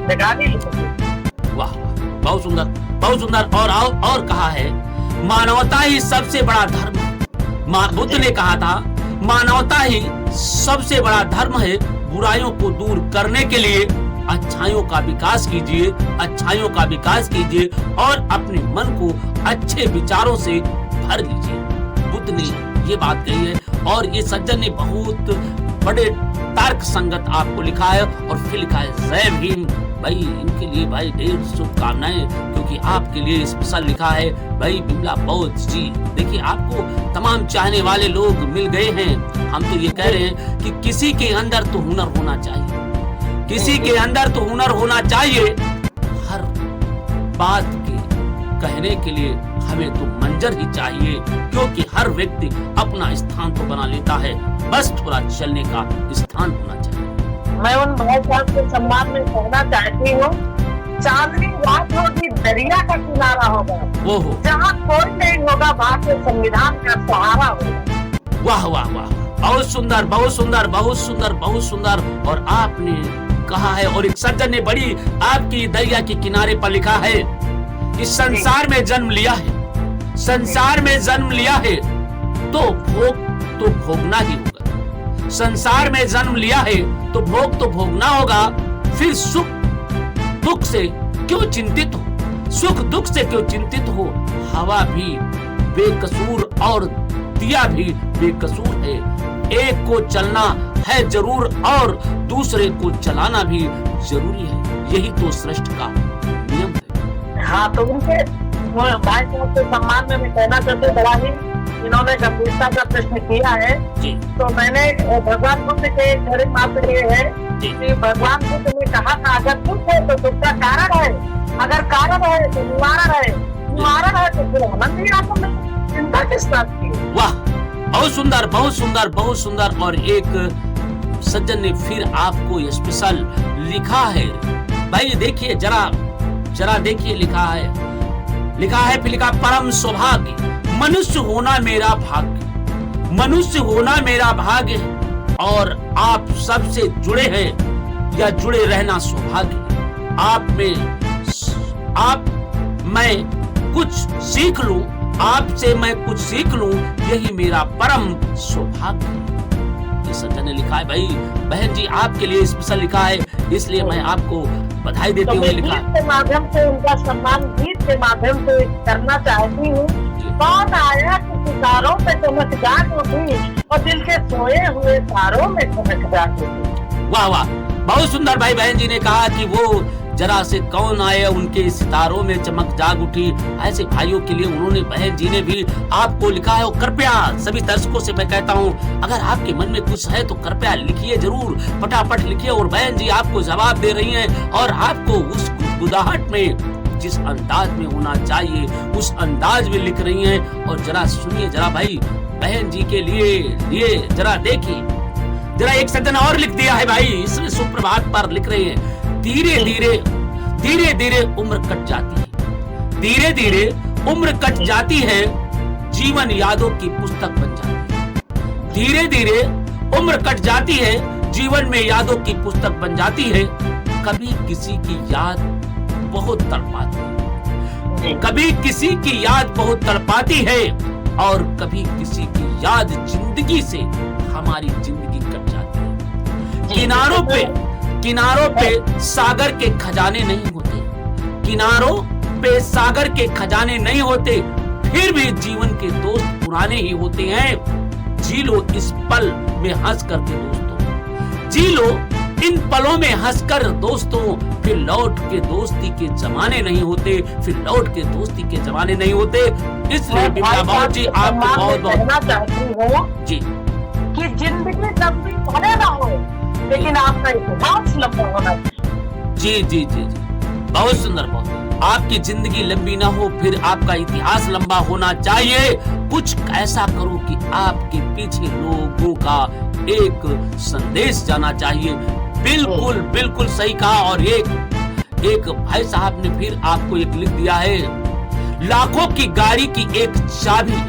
निकाली। वाह, बहुत सुंदर, बहुत सुंदर। और कहा है मानवता ही सबसे बड़ा धर्म है। बुद्ध ने कहा था मानवता ही सबसे बड़ा धर्म है। बुराइयों को दूर करने के लिए अच्छाइयों का विकास कीजिए, अच्छाइयों का विकास कीजिए और अपने मन को अच्छे विचारों से भर लीजिए। बुद्ध ने ये बात कही है और ये सज्जन ने बहुत बड़े तर्क संगत आपको लिखा है। और फिर लिखा है जय भीम। भाई इनके लिए भाई ढेर शुभकामनाएं, क्योंकि आपके लिए स्पेशल लिखा है भाई बिमला बौद्ध जी। देखिए आपको तमाम चाहने वाले लोग मिल गए हैं। हम तो ये कह रहे हैं कि किसी के अंदर तो हुनर होना चाहिए, किसी के अंदर तो हुनर होना चाहिए। हर बात के कहने के लिए हमें तो मंजर ही चाहिए, क्योंकि हर व्यक्ति अपना स्थान तो बना लेता है, बस थोड़ा चलने का स्थान होना चाहिए। मैं उन भाई साहब के सम्मान में कहना चाहती हूँ, चांदनी रात होगी, दरिया का किनारा होगा, ओहो, जहाँ कोई नहीं होगा, भारतीय संविधान का सहारा होगा। वाह वाह वाह, बहुत सुंदर, बहुत सुंदर, बहुत सुंदर, बहुत सुंदर। और आपने कहा है और एक सज्जन ने बड़ी आपकी दरिया के किनारे पर लिखा है, इस संसार में जन्म लिया है, संसार में जन्म लिया है तो भोगना ही होगा। संसार में जन्म लिया है तो भोगना होगा। फिर सुख दुख से क्यों चिंतित हो, सुख दुख से क्यों चिंतित हो। हवा भी बेकसूर और दिया भी बेकसूर है। एक को चलना है जरूर और दूसरे को चलाना भी जरूरी है। यही तो सृष्टि का नियम है। हाँ, तो उनके भाई साहब के सम्मान में मैं कहना चाहती हूँ, बड़ा ही इन्होंने गंभीरता का प्रश्न किया है जी। तो मैंने भगवान बुद्ध के घरे मात्र ये है जी। कि भगवान बुद्ध ने कहा था, अगर दुख है तो दुख का कारण है, अगर कारण है तो निवारण है, निवारण है तो फिर आनंद ही आनंद है, चिंता किस बात की। वाह, बहुत सुंदर, बहुत सुंदर, बहुत सुंदर। और एक सज्जन ने फिर आपको स्पेशल लिखा है। भाई देखिए जरा देखिए, लिखा है फिर लिखा, परम सौभाग्य मनुष्य होना मेरा भाग्य, मनुष्य होना मेरा भाग्य और आप सबसे जुड़े हैं या जुड़े रहना सौभाग्य। मैं कुछ सीख लूं, आपसे मैं कुछ सीख लूं, यही मेरा परम सौभाग्य है। ये सज्जन ने लिखा है। भाई बहन जी आपके लिए स्पेशल लिखा है, इसलिए मैं आपको बधाई देते हुए लिखा गीत के माध्यम से उनका सम्मान गीत के माध्यम से करना चाहती हूँ। कौन आया कि सितारों पे चमक जाग उठी और दिल के सोए हुए तारों में चमक जाग उठी। वाह वाह, बहुत सुंदर। भाई बहन जी ने कहा कि वो जरा से कौन आए, उनके सितारों में चमक जाग उठी। ऐसे भाइयों के लिए उन्होंने, बहन जी ने भी आपको लिखा है। और कृपया सभी दर्शकों से मैं कहता हूँ, अगर आपके मन में कुछ है तो कृपया लिखिए, जरूर फटाफट लिखिए। और बहन जी आपको जवाब दे रही हैं और आपको उस गुदगुदाहट में जिस अंदाज में होना चाहिए उस अंदाज में लिख रही हैं। और जरा सुनिए, जरा भाई बहन जी के लिए जरा देखिए, जरा एक सज्जन और लिख दिया है भाई, इसमें सुप्रभात पर लिख रहे हैं, धीरे धीरे उम्र कट जाती है, धीरे धीरे उम्र कट जाती है, जीवन यादों की पुस्तक बन जाती है। धीरे धीरे उम्र कट जाती है, जीवन में यादों की पुस्तक बन जाती है। कभी किसी की याद बहुत तड़पाती है, कभी किसी की याद बहुत तड़पाती है और कभी किसी की याद जिंदगी से हमारी जिंदगी कट जाती है। किनारों पे सागर के खजाने नहीं होते, किनारों पे सागर के खजाने नहीं होते, फिर भी जीवन के दोस्त पुराने ही होते हैं। जी लो इस पल में हंस करके दोस्तों, जी लो इन पलों में हंसकर दोस्तों, फिर लौट के दोस्ती के जमाने नहीं होते, फिर लौट के दोस्ती के जमाने नहीं होते। इसलिए बिमला बौद्ध जी आपको बहुत बहुत कहना चाहती हूँ जी कि जिंदगी लंबी भले ना हो, लेकिन आपका इतिहास लंबा होना चाहिए। जी जी जी जी, बहुत सुंदर। बहुत, आपकी जिंदगी लंबी ना हो, फिर आपका इतिहास लंबा होना चाहिए। कुछ ऐसा करो कि आपके पीछे लोगों का एक संदेश जाना चाहिए। बिल्कुल बिल्कुल सही कहा। और एक भाई साहब ने फिर आपको एक लिख दिया है, लाखों की गाड़ी की एक चाबी,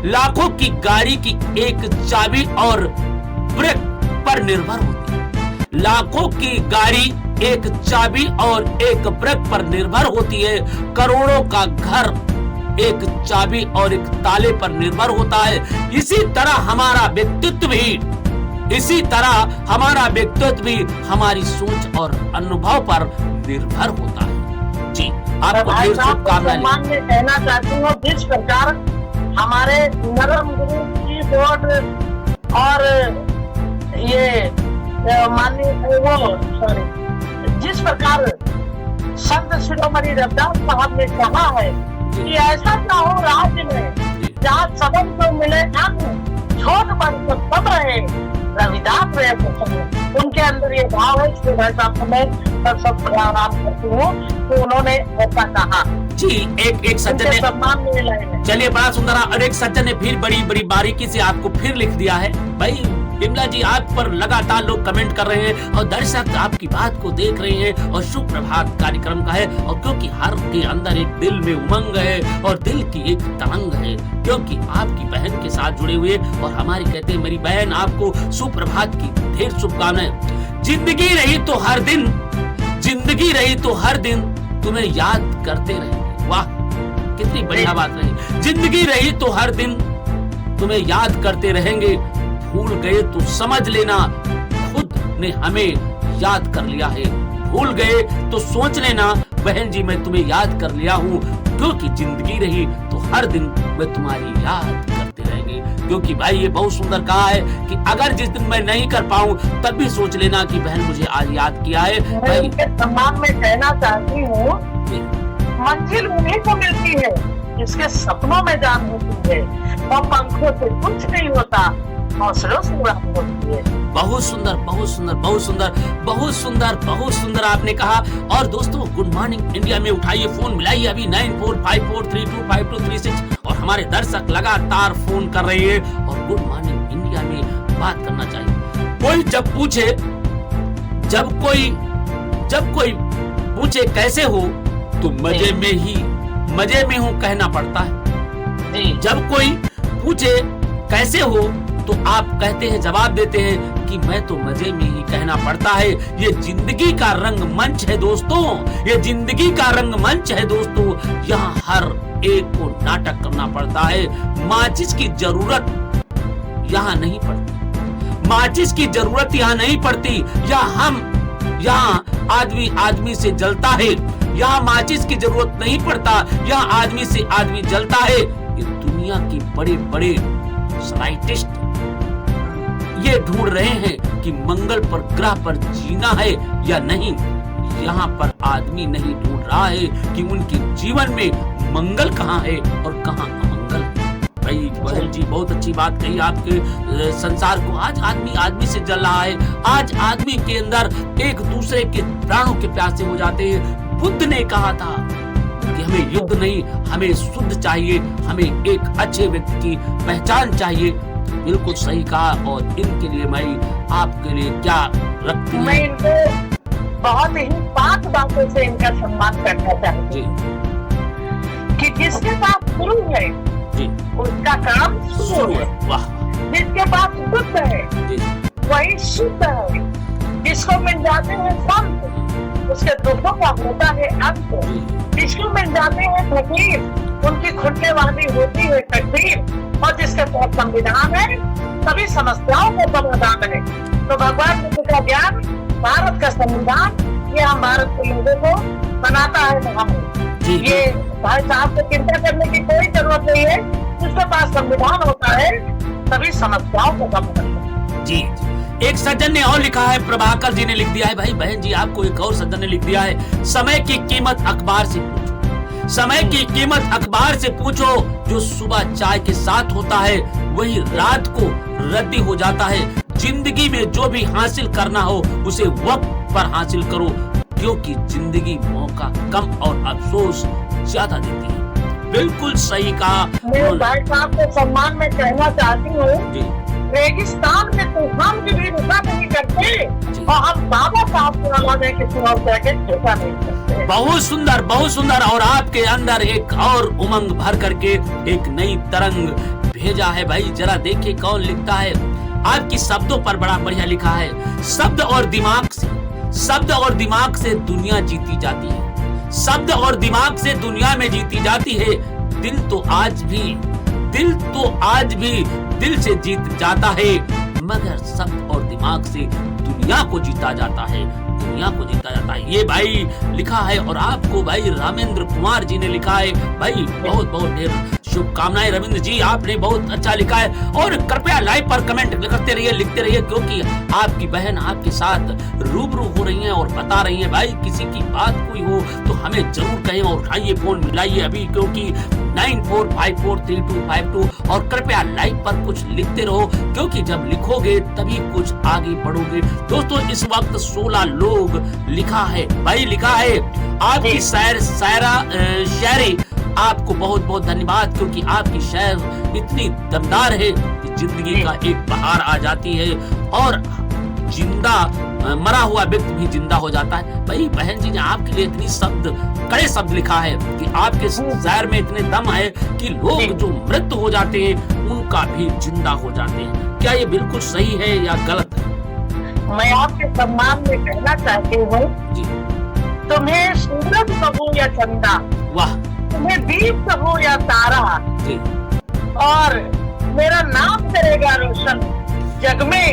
लाखों की गाड़ी की एक चाबी और ब्रेक पर निर्भर होती है। लाखों की गाड़ी एक चाबी और एक ब्रेक पर निर्भर होती है। करोड़ों का घर एक चाबी और एक ताले पर निर्भर होता है। इसी तरह हमारा व्यक्तित्व भी हमारी सोच और अनुभव पर निर्भर होता है। जी, आपको भाई ढेर साहब को शुभकामनाएं। सम्मान में कहना चाहती हूँ, जिस प्रकार हमारे नरम गुरु कीबोर्ड और ये माननीय जिस प्रकार संत शिरोमणि रविदास साहब ने कहा है कि ऐसा ना हो राज्य में जहाँ सबन को मिले अन्न, छोट बन तो सब रहे, रविदास रहे तो सब। उनके अंदर ये भाव है, इसलिए भाई साहब को मैं सब प्रणाम करती हूँ कि उन्होंने ऐसा कहा। जी, एक सज्जन ने सम्मान में लाइन है। चलिए, बड़ा सुंदर। और एक सज्जन ने फिर बड़ी बड़ी बारीकी से आपको फिर लिख दिया है। भाई बिमला जी, आप पर लगातार लोग कमेंट कर रहे हैं और दर्शक आपकी बात को देख रहे हैं और शुभ प्रभात कार्यक्रम का है। और क्योंकि हर के अंदर एक दिल में उमंग है और दिल की एक तरंग है, क्योंकि आपकी बहन के साथ जुड़े हुए और हमारी कहते हैं मेरी बहन, आपको सुप्रभात की ढेर शुभकामनाएं। जिंदगी रही तो हर दिन तुम्हें याद करते रहेंगे। वाह, कितनी बढ़िया बात रही। जिंदगी रही तो हर दिन तुम्हें याद करते रहेंगे, भूल गए तो समझ लेना खुद ने हमें याद कर लिया है। भूल गए तो सोच लेना बहन जी, मैं तुम्हें याद कर लिया हूँ, क्योंकि जिंदगी रही तो हर दिन मैं तुम्हारी याद करते रहेंगे। क्योंकि भाई ये बहुत सुंदर कहा है कि अगर जिस दिन मैं नहीं कर पाऊँ तब भी सोच लेना कि बहन मुझे आज याद किया है। मैं उनके सम्मान में कहना चाहती हूँ, मंजिल उन्हीं को मिलती है जिसके सपनों में जान होती है, और पंखों से कुछ नहीं होता, हौसलों से उड़ान होती है। बहुत सुंदर, बहुत सुंदर, बहुत सुंदर, बहुत सुंदर, बहुत सुंदर आपने कहा। और दोस्तों, गुड मॉर्निंग इंडिया में उठाइए फोन, मिलाइए अभी 9454325236 और हमारे दर्शक लगातार फोन कर रहे हैं और गुड मॉर्निंग इंडिया में बात करना चाहिए। कोई जब कोई पूछे कैसे हो तो मजे में हूँ कहना पड़ता है। जब कोई पूछे कैसे हो तो आप कहते हैं, जवाब देते हैं कि मैं तो मजे में ही कहना पड़ता है। ये जिंदगी का रंगमंच है दोस्तों, ये जिंदगी का रंगमंच है दोस्तों। यहाँ हर एक को नाटक करना पड़ता है। माचिस की जरूरत यहाँ नहीं पड़ती, माचिस की जरूरत यहाँ नहीं पड़ती। यहाँ आदमी से जलता है। यहाँ माचिस की जरूरत नहीं पड़ता, यहाँ आदमी से आदमी जलता है। ये दुनिया के बड़े बड़े साइंटिस्ट ये ढूंढ रहे हैं कि मंगल पर ग्रह पर जीना है या नहीं। यहाँ पर आदमी नहीं ढूंढ रहा है कि उनके जीवन में मंगल कहाँ है और कहाँ अमंगल है। भाई बहन जी, बहुत अच्छी बात कही आपके। संसार को आज आदमी से जल रहा है। आज आदमी के अंदर एक दूसरे के प्राणों के प्यासे हो जाते हैं। बुद्ध ने कहा था कि हमें युद्ध नहीं, हमें शुद्ध चाहिए, हमें एक अच्छे व्यक्ति की पहचान चाहिए। बिल्कुल सही कहा। और इनके लिए मैं आपके लिए क्या रखती हूँ, मैं इनको बहुत ही 5 बातों से इनका सम्मान करना चाहती हूँ कि जिसके पास गुरु है जी, उसका काम शुरू है। वाह, जिसके पास बुद्ध है जी, वही शुद्ध है। जिसको मिल जाते हैं संत, उसके दुखों का होता है अंत। जिसको मिल जाते हैं फकीर, उनकी खुलने वाली होती है तकदीर। और जिसके पास संविधान है सभी समस्याओं को समाधान है। तो भगवान बुद्ध का ज्ञान, भारत का संविधान, ये हम भारत के लोगों को बनाता है महान। ये भाई साहब को चिंता करने की कोई जरूरत नहीं है। जिसके पास संविधान होता है सभी समस्याओं को कम करता है। जी। एक सज्जन ने और लिखा है, प्रभाकर जी ने लिख दिया है। भाई बहन जी, आपको एक और सज्जन ने लिख दिया है, समय की कीमत अखबार से पूछो। समय की कीमत अखबार से पूछो। जो सुबह चाय के साथ होता है वही रात को रद्दी हो जाता है। जिंदगी में जो भी हासिल करना हो उसे वक्त पर हासिल करो, क्योंकि जिंदगी मौका कम और अफसोस ज्यादा देती है। बिल्कुल सही कहा। मैं भाई साहब को सम्मान में कहना चाहती हूँ, जी, रेगिस्तान में तूफान की भी रुका नहीं करते और हम बाबा साहब को अलावा किसी और जगह झुका नहीं करते। बहुत सुंदर, बहुत सुंदर। और आपके अंदर एक और उमंग भर करके एक नई तरंग भेजा है। भाई जरा देखिए कौन लिखता है। आपकी शब्दों पर बड़ा बढ़िया लिखा है। शब्द और दिमाग से शब्द और दिमाग से दुनिया जीती जाती है, शब्द और दिमाग से दुनिया में जीती जाती है। दिल तो आज भी दिल से जीत जाता है, मगर शब्द और दिमाग से दुनिया को जीता जाता है, दुनिया को जीता जाता है। ये भाई लिखा है और आपको भाई रामेंद्र कुमार जी ने लिखा है। भाई बहुत बहुत ढेर शुभकामनाएं रविंद्र जी, आपने बहुत अच्छा लिखा है। और कृपया लाइव पर कमेंट करते रहिए, लिखते रहिए, क्योंकि आपकी बहन आपके साथ रूबरू हो रही है और बता रही है। भाई किसी की बात कोई हो तो हमें जरूर कहें और उठाइए फोन, मिलाइए अभी, क्योंकि 94543252। और कृपया लाइव पर कुछ लिखते रहो, क्योंकि जब लिखोगे तभी कुछ आगे बढ़ोगे। दोस्तों इस वक्त 16 लोग लिखा है, भाई लिखा है आपकी शायरी, आपको बहुत बहुत धन्यवाद, क्योंकि आपकी शायर इतनी दमदार है कि जिंदगी का एक बहार आ जाती है और जिंदा मरा हुआ व्यक्ति भी जिंदा हो जाता है। भाई बहन जी ने आपके लिए इतनी कड़े शब्द लिखा है कि आपके शायर में इतने दम है कि लोग जो मृत हो जाते हैं उनका भी जिंदा हो जाते हैं। क्या ये बिल्कुल सही है या गलत है? मैं आपके सम्मान में कहना चाहती हूँ, तुम्हें सूरज कहूँ या चंदा, वाह, तुम्हें दीप कहूँ या तारा, जी, और मेरा नाम करेगा रोशन जग में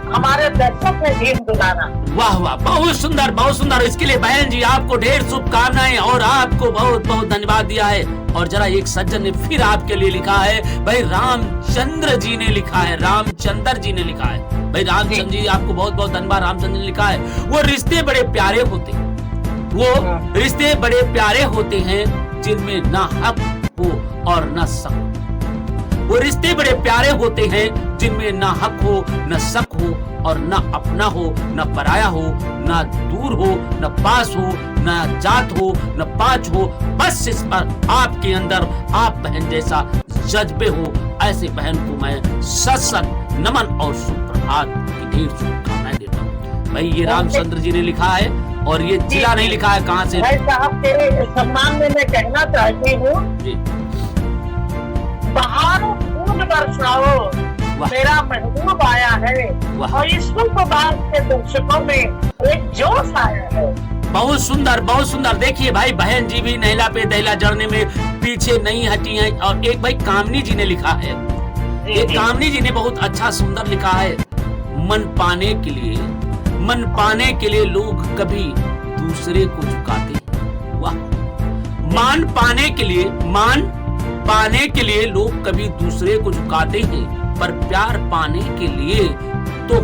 हमारे दर्शक है भीम दुलारा। वाह वाह, बहुत सुंदर बहुत सुंदर। इसके लिए बहन जी आपको ढेर शुभकामनाएं और आपको बहुत बहुत धन्यवाद दिया है। और जरा एक सज्जन ने फिर आपके लिए लिखा है, भाई रामचंद्र जी ने लिखा है, रामचंद्र जी ने लिखा है। भाई रामचंद्र जी आपको बहुत बहुत धन्यवाद। रामचंद्र ने लिखा है, वो रिश्ते बड़े प्यारे होते हैं, वो रिश्ते बड़े प्यारे होते हैं जिनमें ना हक हो और ना शक। वो रिश्ते बड़े प्यारे होते हैं जिनमें ना हक हो न शक हो, और न अपना हो न पराया हो, न दूर हो न पास हो, न जात हो न पांच हो। बस इस पर आपके अंदर आप बहन जैसा जज्बे हो। ऐसे बहन को मैं सत नमन और सुप्रभात की ढेर शुभकामनाएं देता हूँ। भाई ये रामचंद्र जी ने लिखा है और ये जिला नहीं लिखा है कहाँ से। भाई साहब के सम्मान में मैं कहना चाहती हूँ, बहारों फूल बरसाओ, मेरा महबूब आया है, और इस बात के दर्शकों में एक जोश आया है। बहुत सुंदर बहुत सुंदर। देखिए भाई बहन जी भी नैला पे दहला जड़ने में पीछे नहीं हटी हैं। और एक भाई कामनी जी ने लिखा है, एक कामनी जी ने बहुत अच्छा सुंदर लिखा है, मन पाने के लिए लोग कभी दूसरे को झुकाते। वाह, मान पाने के लिए लोग कभी दूसरे को झुकाते हैं, पर प्यार पाने के लिए तो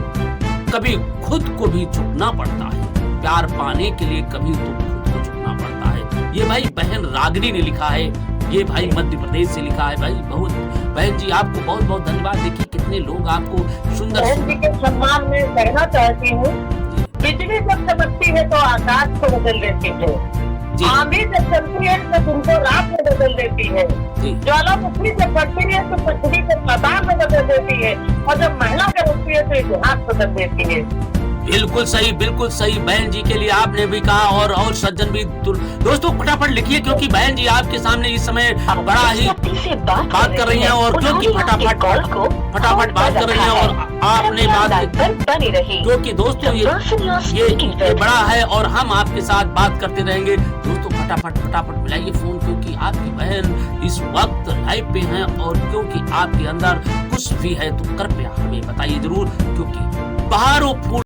कभी खुद को भी झुकना पड़ता है। प्यार पाने के लिए कभी तो खुद को झुकना पड़ता है। ये भाई बहन रागिनी ने लिखा है, ये भाई मध्य प्रदेश से लिखा है। भाई बहुत बहन जी आपको बहुत बहुत धन्यवाद। देखिए कितने लोग आपको सुंदर बहन जी के सम्मान में कहना चाहती हूँ, बिजली जब चमकती है तो आकाश को बदल देती है, आंधी जब चलती है तो दिन को रात में बदल देती है, ज्वालामुखी जब बढ़ती है तो पृथ्वी को पाताल में बदल देती है, और जब महिला करती है तो इतिहास बदल देती है। बिल्कुल सही बहन जी के लिए आपने भी कहा और सज्जन भी। दोस्तों फटाफट लिखिए, क्योंकि बहन जी आपके सामने इस समय बड़ा ही बात कर रही हैं, और क्योंकि फटाफट बात कर रही हैं और आपने बात बनी रही, क्योंकि दोस्तों ये बड़ा है और हम आपके साथ बात करते रहेंगे। दोस्तों फटाफट मिलाइए फोन, क्योंकि आपकी बहन इस वक्त लाइव पे हैं, और क्योंकि आपके अंदर कुछ भी है तो कृपया हमें बताइए जरूर, क्योंकि बहारों फूल